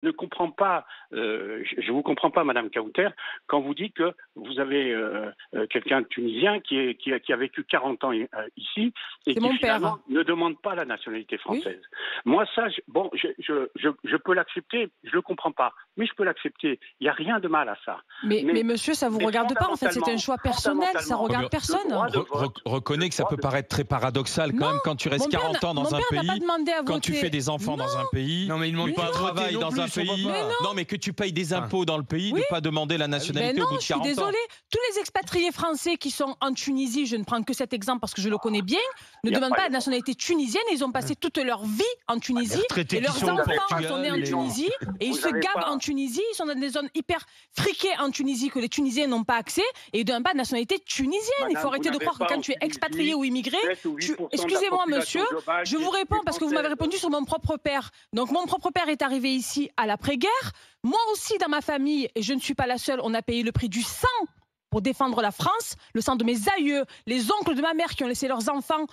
ne comprends pas, je vous comprends pas, Madame Kauter, quand vous dites que vous avez quelqu'un de tunisien qui a vécu 40 ans ici et C'est qui mon finalement père. ne demande pas la nationalité Oui. française. Moi, ça, je peux l'accepter, je le comprends pas, mais je peux l'accepter. Il n'y a rien de mal à ça. Mais monsieur, ça vous mais regarde pas en fait, c'est un choix personnel, ça fondamentalement, regarde le personne. droit de vote, Reconnais que ça peut paraître très paradoxal quand Non, même quand tu restes mon père 40 ans mon dans un père n'a pas pays, demandé à quand tu voter. fais des enfants Non, dans un pays, Non, mais il demande tu pas à voter travailles non dans plus, un son pays, papa. non mais que tu payes des impôts dans le pays, de pas demander la mais nationalité au non, bout de je suis 40 ans. désolée. Tous les expatriés français qui sont en Tunisie, je ne prends que cet exemple parce que je le connais bien, ne demandent pas la nationalité tunisienne et ils ont passé toute leur vie en Tunisie retraités et qui leurs sont au enfants Portugal, sont nés en les- Tunisie et ils Vous se avez gavent pas- en Tunisie, ils sont dans des zones hyper friquées en Tunisie que les Tunisiens n'ont pas accès et ils ne demandent pas de nationalité tunisienne. Madame, Il faut arrêter vous de n'avez croire que pas quand en tu es expatrié Tunisie ou immigré, 7 ou 8% de la excusez-moi population monsieur, globale je qui vous est réponds parce que vous m'avez française. répondu sur mon propre père. Donc mon propre père est arrivé ici à l'après-guerre. Moi aussi dans ma famille, et je ne suis pas la seule, on a payé le prix du sang pour défendre la France, le sang de mes aïeux, les oncles de ma mère qui ont laissé leurs enfants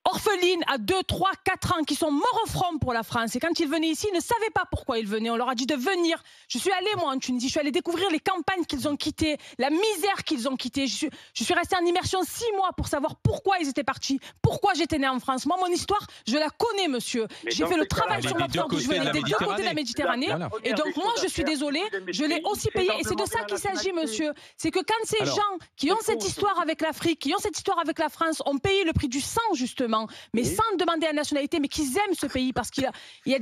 orphelines à 2, 3, 4 ans qui sont morts au front pour la France. Et quand ils venaient ici, ils ne savaient pas pourquoi ils venaient. On leur a dit de venir. Je suis allée, moi, en Tunisie. Je suis allée découvrir les campagnes qu'ils ont quittées, la misère qu'ils ont quittée. Je suis restée en immersion 6 mois pour savoir pourquoi ils étaient partis, pourquoi j'étais née en France. Moi, mon histoire, je la connais, monsieur. Mais J'ai dans fait le ces cas-là, travail elle sur est ma des deux propre. Je côtés venais de la des deux côtés de la Méditerranée. Méditerranée. Voilà. Et donc, moi, je suis désolée. Je l'ai aussi payé. Et c'est de ça qu'il s'agit, monsieur. C'est que quand ces Alors, gens qui ont cette histoire avec l'Afrique, qui ont cette histoire avec la France, ont payé le prix du sang, justement, mais sans demander la nationalité, mais qu'ils aiment ce pays parce qu'il y a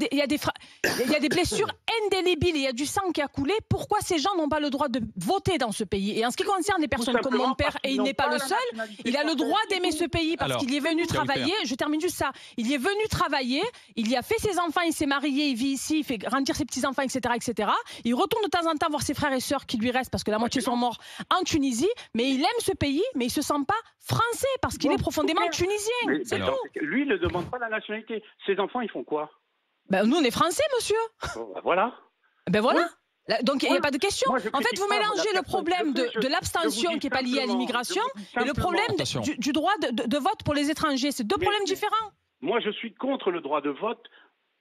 des blessures indélébiles, il y a du sang qui a coulé. Pourquoi ces gens n'ont pas le droit de voter dans ce pays? Et en ce qui concerne les personnes comme mon père, et il n'est pas le seul, il a le droit d'aimer ce pays parce qu'il y est venu travailler. Je termine juste ça. Il y est venu travailler, il y a fait ses enfants, il s'est marié, il vit ici, il fait grandir ses petits-enfants, etc., etc. Il retourne de temps en temps voir ses frères et sœurs qui lui restent parce que la moitié sont morts en Tunisie, mais il aime ce pays, mais il se sent pas français parce qu'il est profondément tunisien. C'est tout. Lui, il ne demande pas la nationalité. Ses enfants, ils font quoi? Ben, nous, on est français, monsieur. Bon, ben voilà. Ben voilà. Oui. Donc il n'y a pas de question. Moi, je En fait, critique vous pas mélangez la le problème personne. de Je l'abstention vous dis qui n'est pas lié à simplement, l'immigration je vous dis et le problème Attention. du droit de vote pour les étrangers. C'est deux problèmes différents. Moi, je suis contre le droit de vote,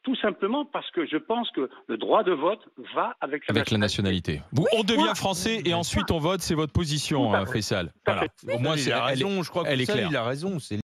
tout simplement parce que je pense que le droit de vote va avec Avec la nationalité. On devient français et ensuite on vote, c'est votre position, Tout à fait. Faisal. Tout à Voilà. fait. Au moins, il a raison, je crois que elle est ça, claire. il a raison.